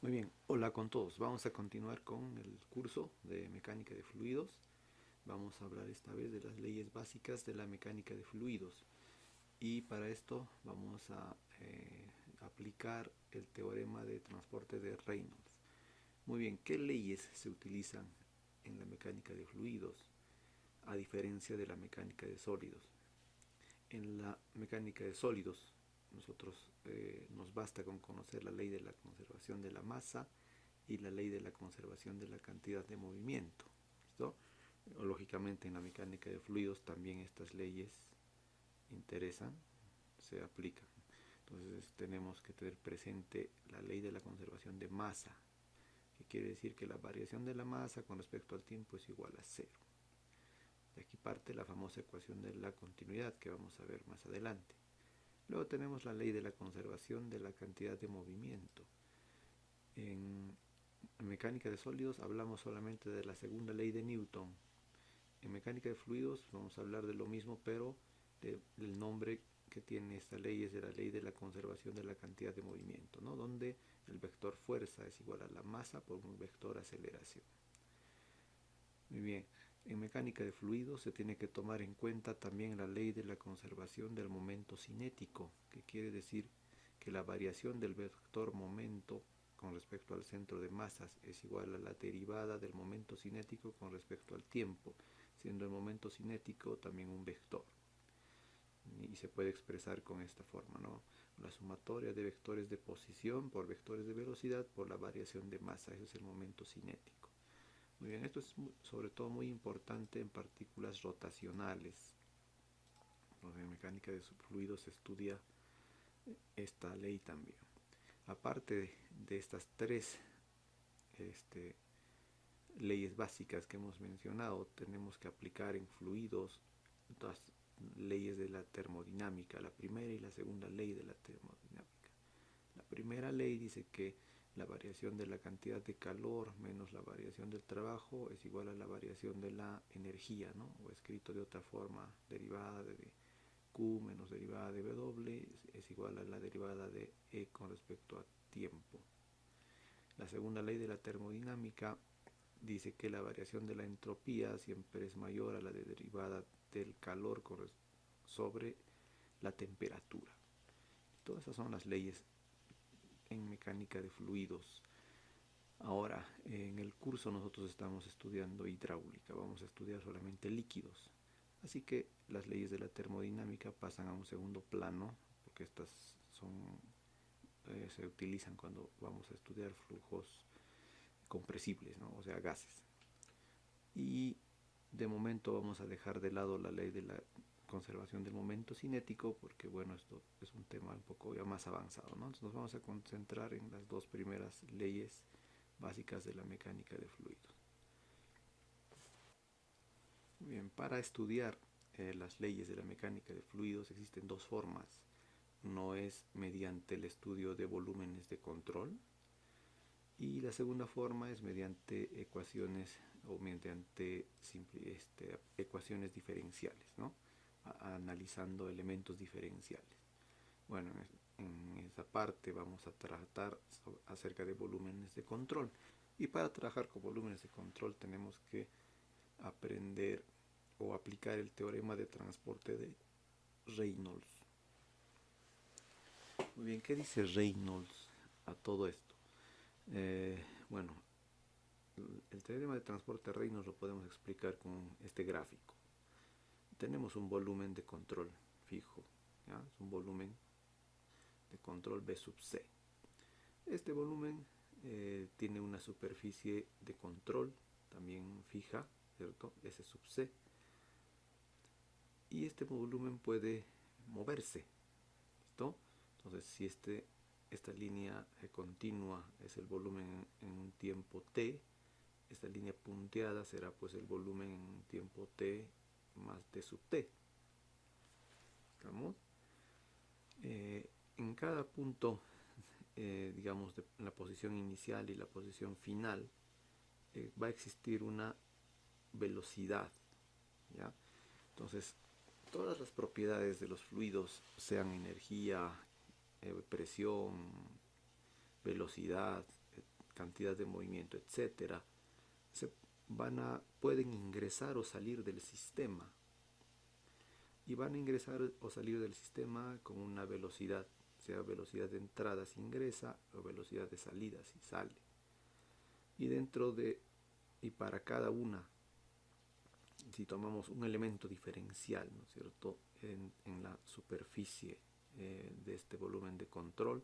Muy bien, hola con todos. Vamos a continuar con el curso de mecánica de fluidos. Vamos a hablar esta vez de las leyes básicas de la mecánica de fluidos. Y para esto vamos a aplicar el teorema de transporte de Reynolds. Muy bien, ¿qué leyes se utilizan en la mecánica de fluidos a diferencia de la mecánica de sólidos? En la mecánica de sólidos, nosotros nos basta con conocer la ley de la conservación de la masa y la ley de la conservación de la cantidad de movimiento. ¿Listo? Lógicamente en la mecánica de fluidos también estas leyes interesan, se aplican. Entonces tenemos que tener presente la ley de la conservación de masa, que quiere decir que la variación de la masa con respecto al tiempo es igual a cero. De aquí parte la famosa ecuación de la continuidad que vamos a ver más adelante. Luego tenemos la ley de la conservación de la cantidad de movimiento. En mecánica de sólidos hablamos solamente de la segunda ley de Newton. En mecánica de fluidos vamos a hablar de lo mismo, pero del nombre que tiene esta ley es de la ley de la conservación de la cantidad de movimiento, ¿no? Donde el vector fuerza es igual a la masa por un vector aceleración. Muy bien, en mecánica de fluidos se tiene que tomar en cuenta también la ley de la conservación del momento cinético, que quiere decir que la variación del vector momento con respecto al centro de masas es igual a la derivada del momento cinético con respecto al tiempo, siendo el momento cinético también un vector. Y se puede expresar con esta forma, ¿no? La sumatoria de vectores de posición por vectores de velocidad por la variación de masa, ese es el momento cinético. Muy bien, esto es sobre todo muy importante en partículas rotacionales. En mecánica de fluidos se estudia esta ley también. Aparte de estas tres leyes básicas que hemos mencionado, tenemos que aplicar en fluidos las leyes de la termodinámica, la primera y la segunda ley de la termodinámica. La primera ley dice que la variación de la cantidad de calor menos la variación del trabajo es igual a la variación de la energía, ¿no? O escrito de otra forma, derivada de Q menos derivada de W es igual a la derivada de E con respecto a tiempo. La segunda ley de la termodinámica dice que la variación de la entropía siempre es mayor a la de derivada del calor sobre la temperatura. Todas esas son las leyes en mecánica de fluidos. Ahora, en el curso nosotros estamos estudiando hidráulica, vamos a estudiar solamente líquidos. Así que las leyes de la termodinámica pasan a un segundo plano, porque estas se utilizan cuando vamos a estudiar flujos compresibles, ¿no? O sea, gases. Y de momento vamos a dejar de lado la ley de la conservación del momento cinético, porque bueno, esto es un tema un poco ya más avanzado, ¿no? Entonces nos vamos a concentrar en las dos primeras leyes básicas de la mecánica de fluidos. Bien, para estudiar las leyes de la mecánica de fluidos existen dos formas. No es mediante el estudio de volúmenes de control y la segunda forma es mediante ecuaciones o mediante ecuaciones diferenciales, ¿no? Analizando elementos diferenciales. Bueno, en esa parte vamos a tratar acerca de volúmenes de control. Y para trabajar con volúmenes de control tenemos que aprender o aplicar el teorema de transporte de Reynolds. Muy bien, ¿qué dice Reynolds a todo esto? Bueno, el teorema de transporte de Reynolds lo podemos explicar con este gráfico. Tenemos un volumen de control fijo, ¿ya? Es un volumen de control B sub C. Este volumen tiene una superficie de control también fija, ¿cierto? S sub C. Y este volumen puede moverse, ¿listo? Entonces, si esta línea continua es el volumen en un tiempo t, esta línea punteada será pues el volumen en un tiempo t más d sub t. ¿Estamos? En cada punto, digamos, de la posición inicial y la posición final, va a existir una velocidad, ¿ya? Entonces, todas las propiedades de los fluidos, sean energía, presión, velocidad, cantidad de movimiento, etcétera, pueden ingresar o salir del sistema. Y van a ingresar o salir del sistema con una velocidad, sea velocidad de entrada si ingresa o velocidad de salida si sale. Y para cada una, si tomamos un elemento diferencial, ¿no es cierto?, en la superficie de este volumen de control,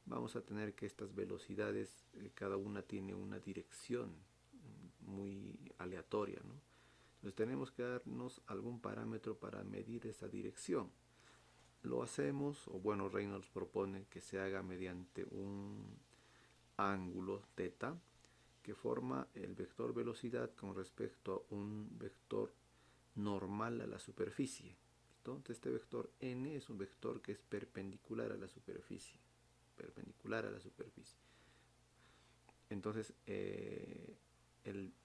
vamos a tener que estas velocidades, cada una tiene una dirección muy aleatoria, ¿no? Entonces tenemos que darnos algún parámetro para medir esa dirección. Lo hacemos, o bueno, Reynolds propone que se haga mediante un ángulo θ que forma el vector velocidad con respecto a un vector normal a la superficie. Entonces este vector n es un vector que es perpendicular a la superficie. Entonces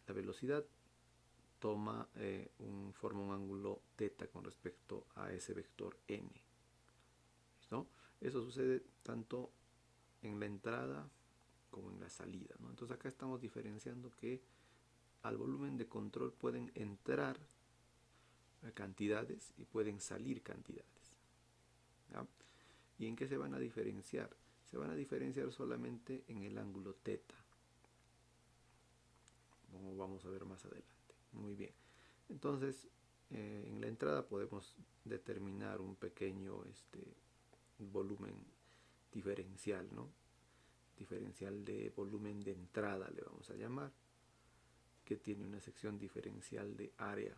la velocidad forma un ángulo θ con respecto a ese vector n. ¿Listo? Eso sucede tanto en la entrada como en la salida, ¿no? Entonces acá estamos diferenciando que al volumen de control pueden entrar cantidades y pueden salir cantidades, ¿ya? ¿Y en qué se van a diferenciar? Se van a diferenciar solamente en el ángulo θ, como vamos a ver más adelante. Muy bien. Entonces, en la entrada podemos determinar un pequeño volumen diferencial, ¿no? Diferencial de volumen de entrada le vamos a llamar, que tiene una sección diferencial de área.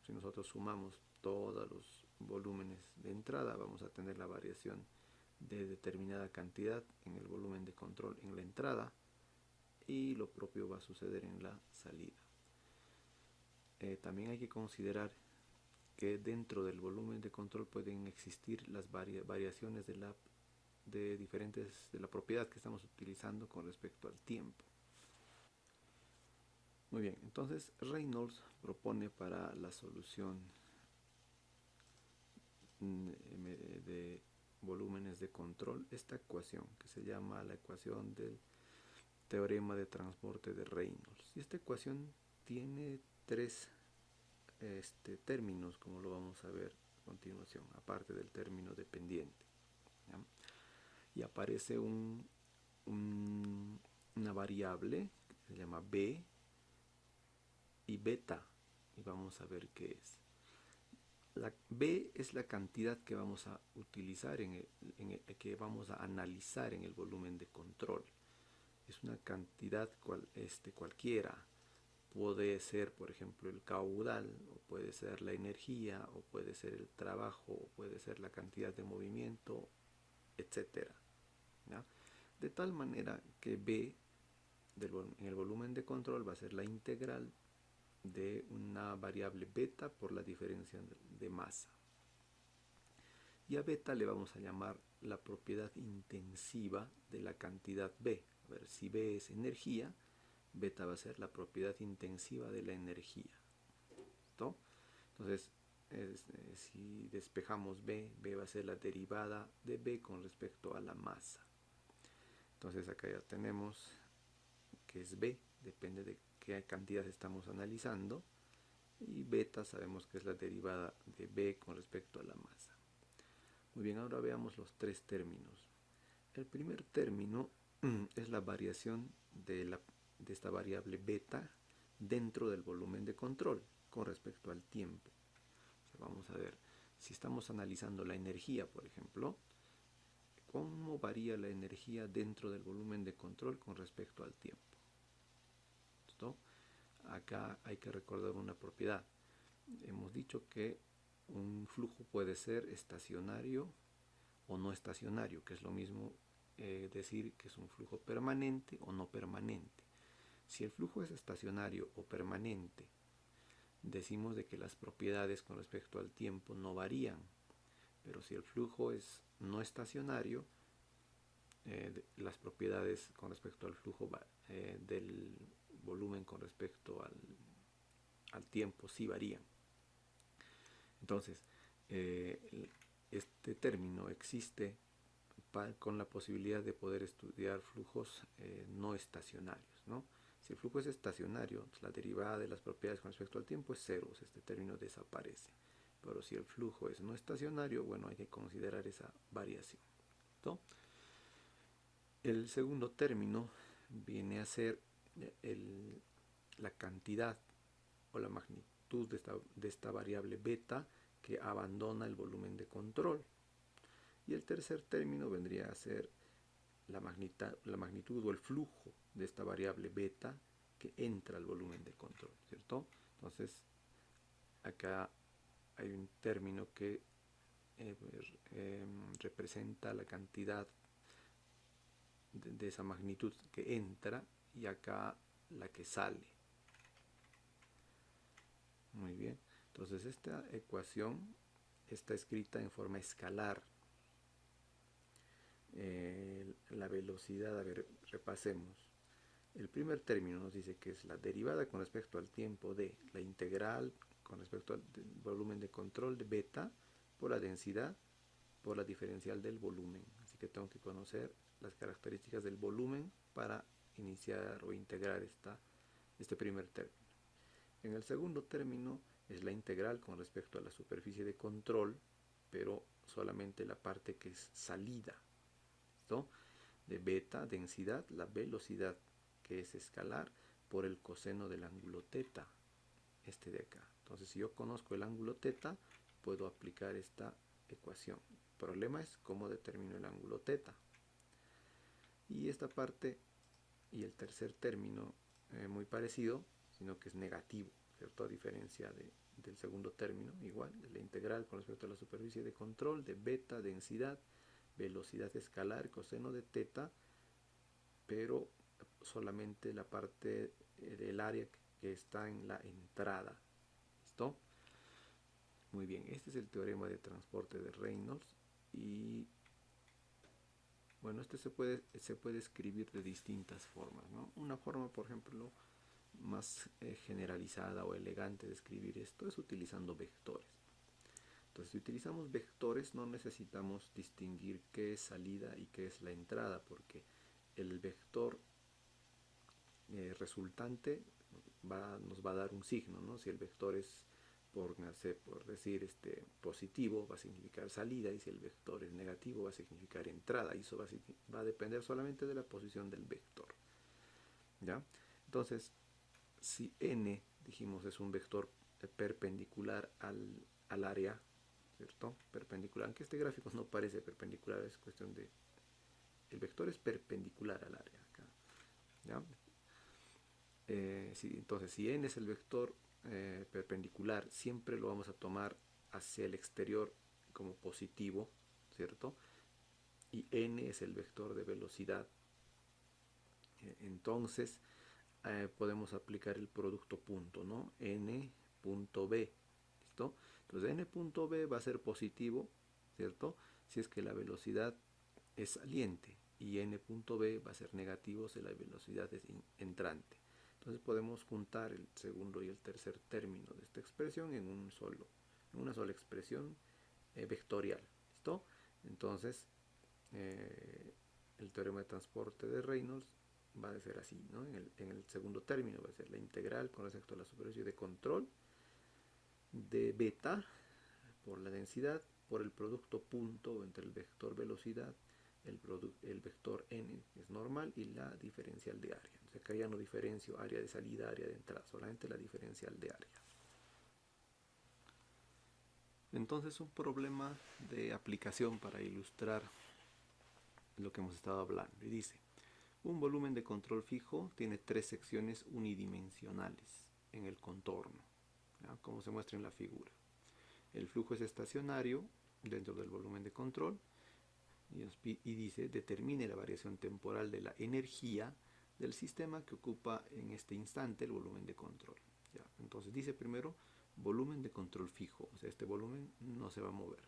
Si nosotros sumamos todos los volúmenes de entrada, vamos a tener la variación de determinada cantidad en el volumen de control en la entrada, y lo propio va a suceder en la salida. También hay que considerar que dentro del volumen de control pueden existir las variaciones de la propiedad que estamos utilizando con respecto al tiempo. Muy bien, entonces Reynolds propone para la solución de volúmenes de control esta ecuación que se llama la ecuación del teorema de transporte de Reynolds. Y esta ecuación tiene tres términos, como lo vamos a ver a continuación, aparte del término dependiente, ¿ya? Y aparece una variable que se llama b y beta, y vamos a ver qué es. La b es la cantidad que vamos a utilizar que vamos a analizar en el volumen de control. Es una cantidad cualquiera. Puede ser, por ejemplo, el caudal, o puede ser la energía, o puede ser el trabajo, o puede ser la cantidad de movimiento, etc., ¿ya? De tal manera que B en el volumen de control va a ser la integral de una variable beta por la diferencia de masa. Y a beta le vamos a llamar la propiedad intensiva de la cantidad B. A ver, si B es energía, beta va a ser la propiedad intensiva de la energía. ¿Listo? Entonces, si despejamos B va a ser la derivada de B con respecto a la masa. Entonces acá ya tenemos que es B, depende de qué cantidad estamos analizando, y beta sabemos que es la derivada de B con respecto a la masa. Muy bien, ahora veamos los tres términos. El primer término es la variación de esta variable beta dentro del volumen de control con respecto al tiempo. O sea, vamos a ver, si estamos analizando la energía, por ejemplo, ¿cómo varía la energía dentro del volumen de control con respecto al tiempo? ¿Listo? Acá hay que recordar una propiedad. Hemos dicho que un flujo puede ser estacionario o no estacionario, que es lo mismo decir que es un flujo permanente o no permanente. Si el flujo es estacionario o permanente, decimos de que las propiedades con respecto al tiempo no varían. Pero si el flujo es no estacionario, las propiedades con respecto al flujo del volumen con respecto al tiempo sí varían. Entonces, este término existe con la posibilidad de poder estudiar flujos no estacionarios, ¿no? Si el flujo es estacionario, la derivada de las propiedades con respecto al tiempo es cero, o sea, este término desaparece. Pero si el flujo es no estacionario, bueno, hay que considerar esa variación, ¿no? El segundo término viene a ser la cantidad o la magnitud de esta variable beta que abandona el volumen de control. Y el tercer término vendría a ser la magnitud o el flujo de esta variable beta que entra al volumen de control, ¿cierto? Entonces, acá hay un término que representa la cantidad de esa magnitud que entra y acá la que sale. Muy bien, entonces esta ecuación está escrita en forma escalar. La velocidad, a ver, repasemos. El primer término nos dice que es la derivada con respecto al tiempo de la integral con respecto al volumen de control de beta por la densidad por la diferencial del volumen. Así que tengo que conocer las características del volumen para iniciar o integrar este primer término. En el segundo término es la integral con respecto a la superficie de control, pero solamente la parte que es salida, ¿no? De beta, densidad, la velocidad que es escalar por el coseno del ángulo teta, este de acá. Entonces, si yo conozco el ángulo teta, puedo aplicar esta ecuación. El problema es cómo determino el ángulo teta. Y esta parte y el tercer término muy parecido, sino que es negativo, ¿cierto? A diferencia del segundo término, igual, la integral con respecto a la superficie de control de beta, densidad, velocidad escalar, coseno de teta, pero solamente la parte del área que está en la entrada. ¿Listo? Muy bien, este es el teorema de transporte de Reynolds y bueno, este se puede escribir de distintas formas, ¿no? Una forma, por ejemplo, más generalizada o elegante de escribir esto es utilizando vectores. Entonces, si utilizamos vectores no necesitamos distinguir qué es salida y qué es la entrada, porque el vector resultante nos va a dar un signo, ¿no? Si el vector es por decir positivo, va a significar salida, y si el vector es negativo, va a significar entrada, y eso va a depender solamente de la posición del vector, ¿ya? Entonces, si n, dijimos, es un vector perpendicular al área, ¿cierto? Perpendicular, aunque este gráfico no parece perpendicular, es cuestión de... El vector es perpendicular al área, acá, ¿ya? Entonces, si n es el vector perpendicular, siempre lo vamos a tomar hacia el exterior como positivo, ¿cierto? Y n es el vector de velocidad. Entonces, podemos aplicar el producto punto, ¿no? N punto B, ¿listo? Entonces, n punto B va a ser positivo, ¿cierto? Si es que la velocidad es saliente, y n punto B va a ser negativo si la velocidad es entrante. Entonces podemos juntar el segundo y el tercer término de esta expresión en una sola expresión vectorial, ¿listo? Entonces, el teorema de transporte de Reynolds va a ser así, ¿no? En el segundo término va a ser la integral con respecto a la superficie de control de beta por la densidad por el producto punto entre el vector velocidad, el vector n es normal y la diferencial de área. Entonces acá ya no diferencio área de salida, área de entrada, solamente la diferencial de área. Entonces, un problema de aplicación para ilustrar lo que hemos estado hablando. Y dice, un volumen de control fijo tiene 3 secciones unidimensionales en el contorno, ¿ya? Como se muestra en la figura. El flujo es estacionario dentro del volumen de control y dice, determine la variación temporal de la energía del sistema que ocupa en este instante el volumen de control, ¿ya? Entonces dice primero volumen de control fijo, o sea, este volumen no se va a mover,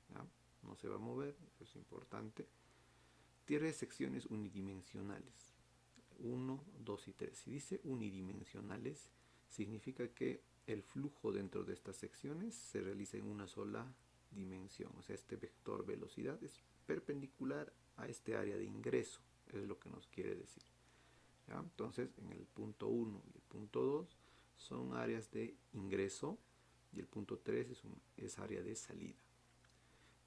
¿ya? No se va a mover, eso es importante. Tiene secciones unidimensionales, 1, 2 y 3. Si dice unidimensionales, significa que el flujo dentro de estas secciones se realiza en una sola dimensión, o sea, este vector velocidad es perpendicular a este área de ingreso, es lo que nos quiere decir. ¿Ya? Entonces, en el punto 1 y el punto 2 son áreas de ingreso y el punto 3 es área de salida.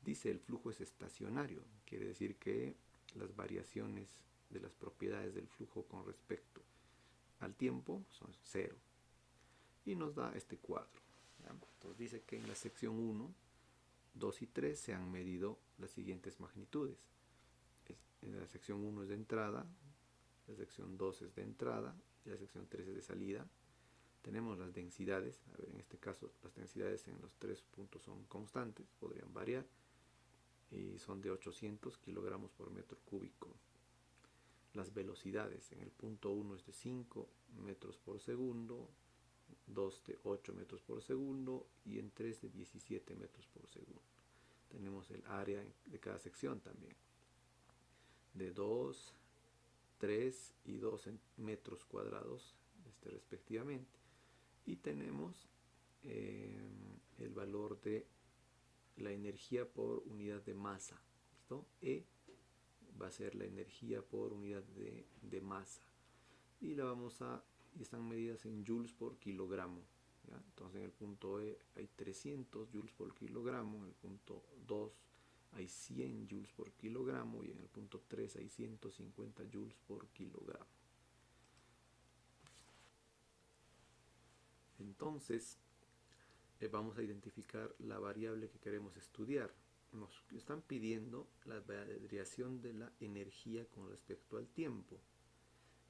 Dice el flujo es estacionario, quiere decir que las variaciones de las propiedades del flujo con respecto al tiempo son cero. Y nos da este cuadro. ¿Ya? Entonces dice que en la sección 1, 2 y 3 se han medido las siguientes magnitudes. En la sección 1 es de entrada, la sección 2 es de entrada y la sección 3 es de salida. Tenemos las densidades, a ver, en este caso las densidades en los tres puntos son constantes, podrían variar, y son de 800 kilogramos por metro cúbico. Las velocidades en el punto 1 es de 5 metros por segundo, 2 de 8 metros por segundo y en 3 de 17 metros por segundo. Tenemos el área de cada sección también, de 2, 3 y 2 metros cuadrados respectivamente. Y tenemos el valor de la energía por unidad de masa. ¿Listo? E va a ser la energía por unidad de masa. Y están medidas en joules por kilogramo. ¿Ya? Entonces en el punto E hay 300 joules por kilogramo, en el punto 2 hay 100 joules por kilogramo y en el punto 3 hay 150 joules por kilogramo. Entonces vamos a identificar la variable que queremos estudiar. Nos están pidiendo la variación de la energía con respecto al tiempo.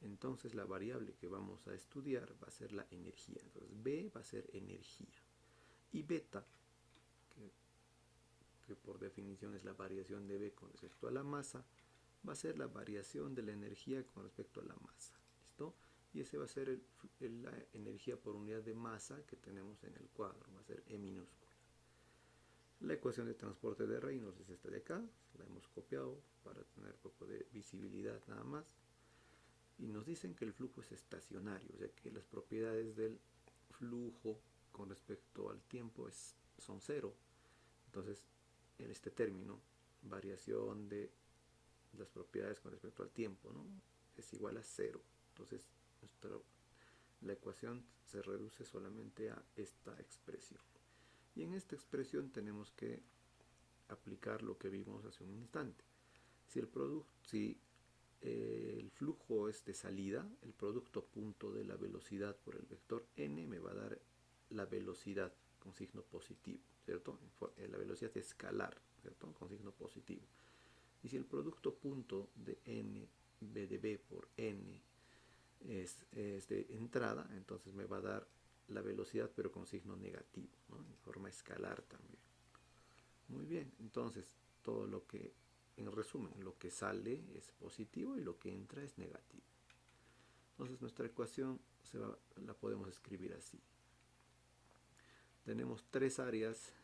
Entonces la variable que vamos a estudiar va a ser la energía. Entonces B va a ser energía. Y beta, que por definición es la variación de B con respecto a la masa, va a ser la variación de la energía con respecto a la masa. ¿Listo? Y ese va a ser la energía por unidad de masa que tenemos en el cuadro, va a ser E minúscula. La ecuación de transporte de Reynolds es esta de acá, la hemos copiado para tener un poco de visibilidad nada más. Y nos dicen que el flujo es estacionario, o sea que las propiedades del flujo con respecto al tiempo son cero. Entonces, en este término, variación de las propiedades con respecto al tiempo, ¿no?, es igual a cero. Entonces, la ecuación se reduce solamente a esta expresión. Y en esta expresión tenemos que aplicar lo que vimos hace un instante. Si el flujo es de salida, el producto punto de la velocidad por el vector n me va a dar la velocidad con signo positivo, ¿cierto? La velocidad escalar, ¿cierto?, con signo positivo. Y si el producto punto de n, b de b por n, es de entrada, entonces me va a dar la velocidad pero con signo negativo, ¿no?, en forma escalar también. Muy bien, entonces todo lo que, en resumen, lo que sale es positivo y lo que entra es negativo. Entonces nuestra ecuación la podemos escribir así. Tenemos tres áreas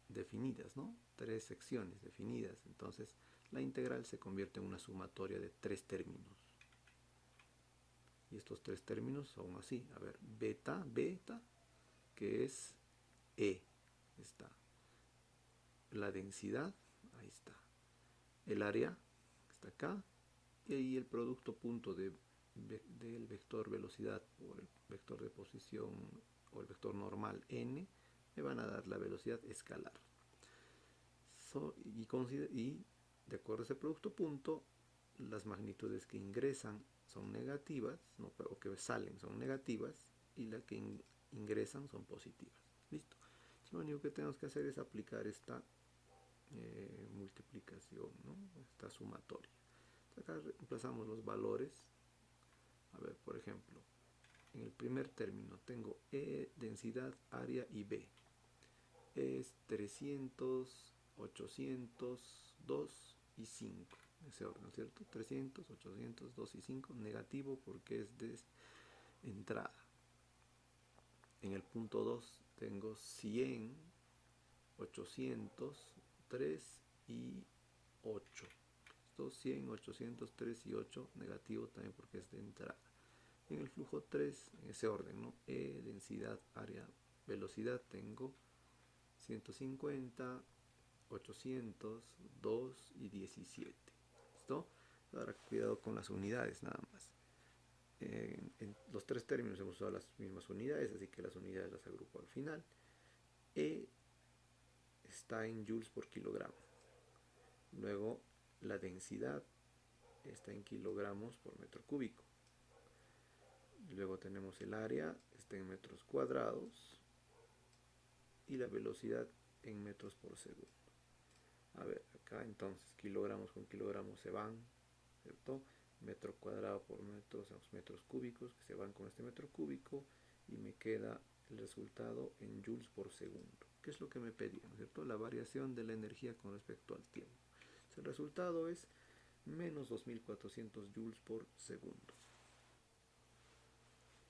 definidas, ¿no?, tres secciones definidas. Entonces la integral se convierte en una sumatoria de tres términos. Y estos tres términos son así. A ver, beta, que es E, está. La densidad, ahí está. El área, está acá. Y ahí el producto punto del vector velocidad por el vector de posición o el vector normal n, me van a dar la velocidad escalar. Y de acuerdo a ese producto punto, las magnitudes que ingresan son negativas, ¿no?, o que salen son negativas, y las que ingresan son positivas. Listo. Lo único que tenemos que hacer es aplicar esta multiplicación, ¿no?, esta sumatoria. Entonces acá reemplazamos los valores. A ver, por ejemplo, en el primer término tengo E, densidad, área y B. Es 300, 800, 2 y 5. Ese orden, ¿cierto? 300, 800, 2 y 5. Negativo porque es de entrada. En el punto 2 tengo 100, 800, 3 y 8. Estos 100, 800, 3 y 8, negativo también porque es de entrada. En el flujo 3, en ese orden, ¿no?, E, densidad, área, velocidad, tengo 150, 800, 2 y 17. ¿Listo? Ahora cuidado con las unidades nada más. En los tres términos hemos usado las mismas unidades, así que las unidades las agrupo al final. E está en joules por kilogramo. Luego la densidad está en kilogramos por metro cúbico. Luego tenemos el área, está en metros cuadrados. Y la velocidad en metros por segundo. A ver, acá entonces kilogramos con kilogramos se van, ¿cierto? Metro cuadrado por metros, metros cúbicos que se van con este metro cúbico y me queda el resultado en joules por segundo. ¿Qué es lo que me pedían, cierto? La variación de la energía con respecto al tiempo. El resultado es menos 2400 joules por segundo.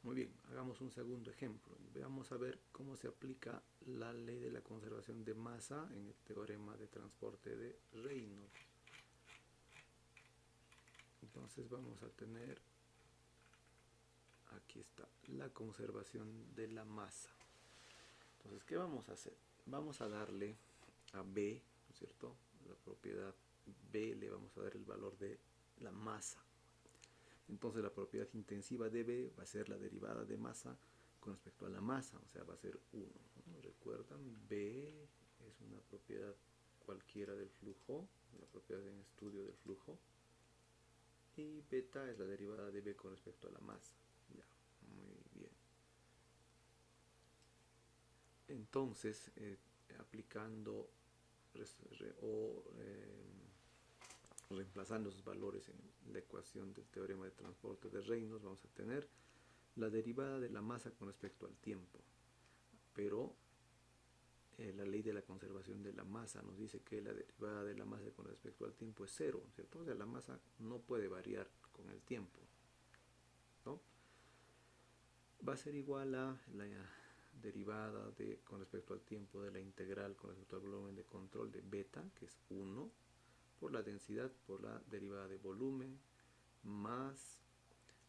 Muy bien, hagamos un segundo ejemplo y veamos a ver cómo se aplica la ley de la conservación de masa en el teorema de transporte de Reynolds. Entonces vamos a tener, aquí está, la conservación de la masa. Entonces, ¿qué vamos a hacer? Vamos a darle a B, ¿no es cierto? La propiedad B le vamos a dar el valor de la masa. Entonces la propiedad intensiva de B va a ser la derivada de masa con respecto a la masa, o sea, va a ser 1. ¿No? ¿Recuerdan? B es una propiedad cualquiera del flujo, la propiedad en estudio del flujo. Y beta es la derivada de B con respecto a la masa. Ya, muy bien. Entonces, aplicando reemplazando esos valores en la ecuación del teorema de transporte de Reynolds, vamos a tener la derivada de la masa con respecto al tiempo. Pero la ley de la conservación de la masa nos dice que la derivada de la masa con respecto al tiempo es 0, ¿cierto? O sea, la masa no puede variar con el tiempo, ¿no? Va a ser igual a la derivada con respecto al tiempo de la integral con respecto al volumen de control de beta, que es 1, por la densidad, por la derivada de volumen, más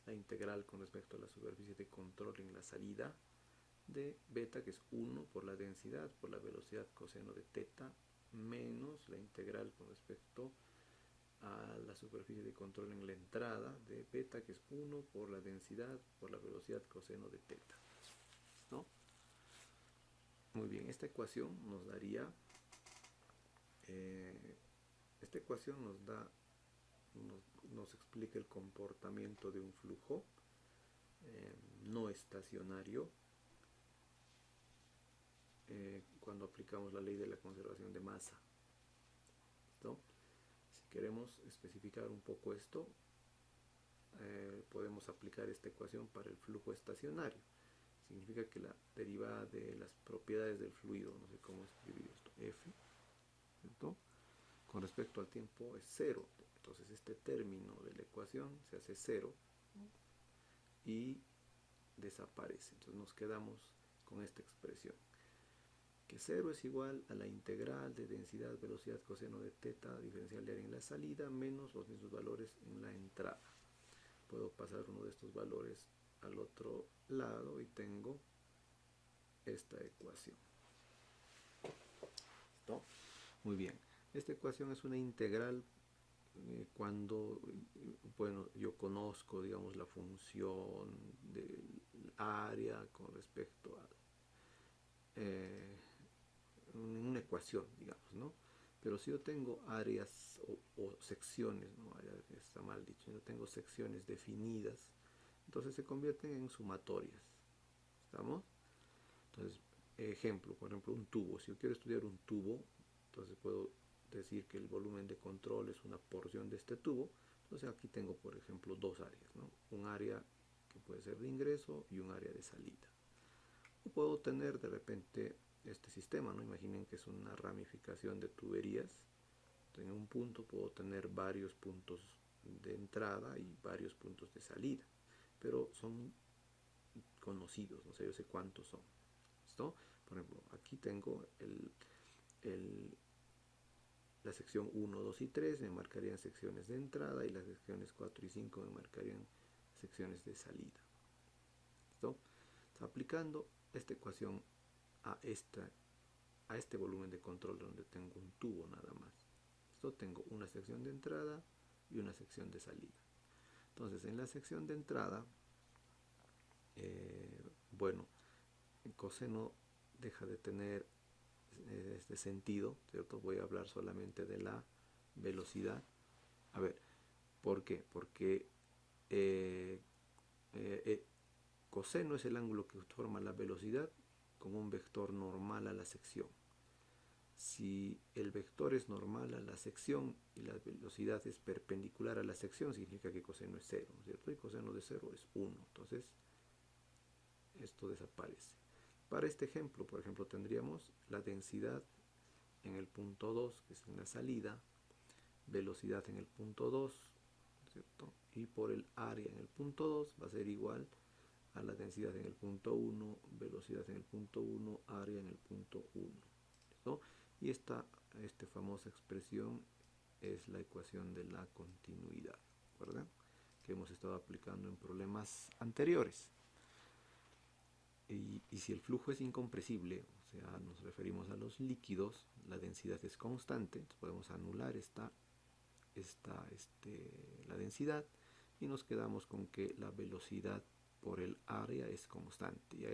la integral con respecto a la superficie de control en la salida de beta, que es 1 por la densidad, por la velocidad coseno de teta, menos la integral con respecto a la superficie de control en la entrada de beta, que es 1 por la densidad, por la velocidad coseno de teta. ¿No? Muy bien, esta ecuación nos daría, esta ecuación nos explica el comportamiento de un flujo no estacionario cuando aplicamos la ley de la conservación de masa. ¿No? Si queremos especificar un poco esto, podemos aplicar esta ecuación para el flujo estacionario. Significa que la derivada de las propiedades del fluido, no sé cómo escribir esto, F, ¿cierto? Con respecto al tiempo es 0. Entonces este término de la ecuación se hace 0 y desaparece. Entonces nos quedamos con esta expresión, que 0 es igual a la integral de densidad, velocidad, coseno de teta, diferencial de área en la salida, menos los mismos valores en la entrada. Puedo pasar uno de estos valores al otro lado y tengo esta ecuación. ¿Listo? Muy bien. Esta ecuación es una integral cuando, bueno, yo conozco, digamos, la función del área con respecto a una ecuación, digamos, ¿no? Pero si yo tengo áreas o secciones, ¿no? Está mal dicho, yo tengo secciones definidas, entonces se convierten en sumatorias. ¿Estamos? Entonces, ejemplo, por ejemplo, un tubo. Si yo quiero estudiar un tubo, entonces puedo decir que el volumen de control es una porción de este tubo. Entonces aquí tengo, por ejemplo, dos áreas, ¿no? Un área que puede ser de ingreso y un área de salida. O puedo tener de repente este sistema, ¿no? Imaginen que es una ramificación de tuberías. En un punto puedo tener varios puntos de entrada y varios puntos de salida, pero son conocidos, no sé, yo sé cuántos son. ¿Listo? Por ejemplo, aquí tengo la sección 1, 2 y 3 me marcarían secciones de entrada y las secciones 4 y 5 me marcarían secciones de salida. ¿Listo? Aplicando esta ecuación a esta a este volumen de control donde tengo un tubo nada más. Esto tengo una sección de entrada y una sección de salida. Entonces en la sección de entrada, bueno, el coseno deja de tener este sentido, ¿cierto? Voy a hablar solamente de la velocidad. A ver, ¿por qué? Porque coseno es el ángulo que forma la velocidad con un vector normal a la sección. Si el vector es normal a la sección y la velocidad es perpendicular a la sección, significa que coseno es 0, ¿cierto? Y coseno de 0 es 1. Entonces, esto desaparece. Para este ejemplo, por ejemplo, tendríamos la densidad en el punto 2, que es en la salida, velocidad en el punto 2, ¿cierto? Y por el área en el punto 2 va a ser igual a la densidad en el punto 1, velocidad en el punto 1, área en el punto 1. ¿Listo? Y esta famosa expresión es la ecuación de la continuidad, ¿verdad? Que hemos estado aplicando en problemas anteriores. Y si el flujo es incompresible, o sea, nos referimos a los líquidos, la densidad es constante, entonces podemos anular la densidad y nos quedamos con que la velocidad por el área es constante y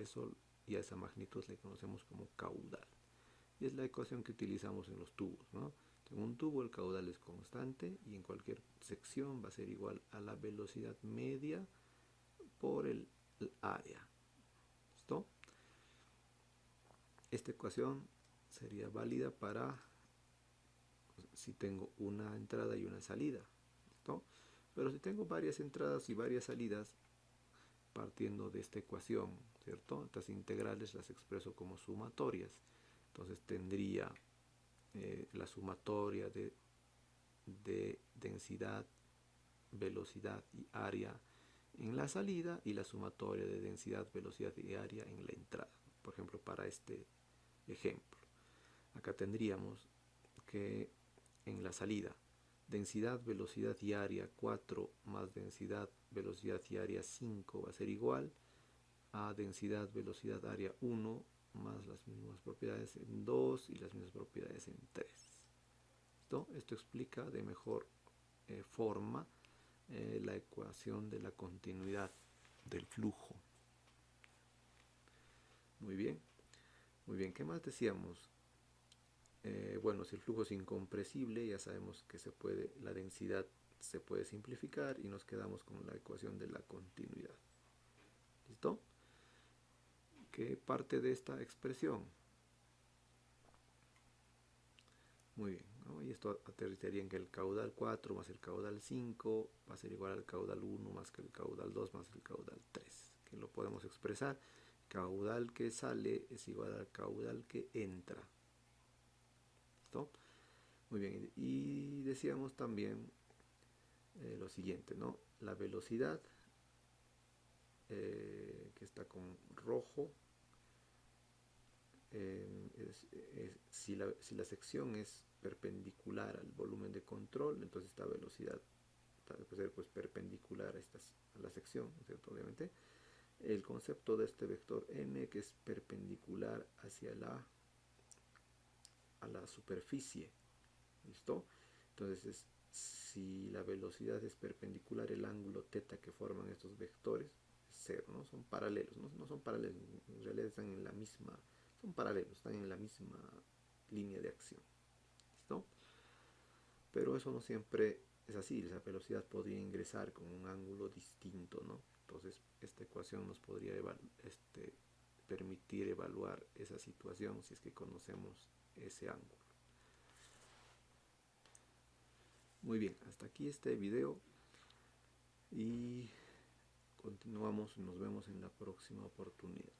a esa magnitud le conocemos como caudal. Y es la ecuación que utilizamos en los tubos, ¿no? En un tubo el caudal es constante y en cualquier sección va a ser igual a la velocidad media por el área. ¿Listo? Esta ecuación sería válida para si tengo una entrada y una salida. ¿Listo? Pero si tengo varias entradas y varias salidas, partiendo de esta ecuación, ¿cierto? Estas integrales las expreso como sumatorias. Entonces tendría la sumatoria de densidad, velocidad y área en la salida y la sumatoria de densidad, velocidad y área en la entrada. Por ejemplo, para este ejemplo, acá tendríamos que en la salida densidad, velocidad y área 4 más densidad, velocidad y área 5 va a ser igual a densidad, velocidad, área 1 más las mismas propiedades en 2 y las mismas propiedades en 3. Esto explica de mejor forma la ecuación de la continuidad del flujo. Muy bien, muy bien. ¿Qué más decíamos? Bueno, si el flujo es incompresible, ya sabemos que la densidad se puede simplificar y nos quedamos con la ecuación de la continuidad. ¿Listo? ¿Qué parte de esta expresión? Muy bien, ¿no? Y esto aterrizaría en que el caudal 4 más el caudal 5 va a ser igual al caudal 1 más que el caudal 2 más el caudal 3, que lo podemos expresar. Caudal que sale es igual al caudal que entra. ¿Listo? Muy bien, y decíamos también lo siguiente, ¿no? La velocidad, que está con rojo, si la sección es perpendicular al volumen de control, entonces esta velocidad puede ser pues perpendicular a la sección, ¿cierto? Obviamente. El concepto de este vector m, que es perpendicular hacia a la superficie. ¿Listo? Entonces, si la velocidad es perpendicular, el ángulo θ que forman estos vectores es 0, ¿no? Son paralelos, no son paralelos, en realidad están en la misma, son paralelos, están en la misma línea de acción. ¿Listo? Pero eso no siempre es así, la velocidad podría ingresar con un ángulo distinto, ¿no? Entonces, esta ecuación nos podría permitir evaluar esa situación si es que conocemos ese ángulo. Muy bien, hasta aquí este video y continuamos y nos vemos en la próxima oportunidad.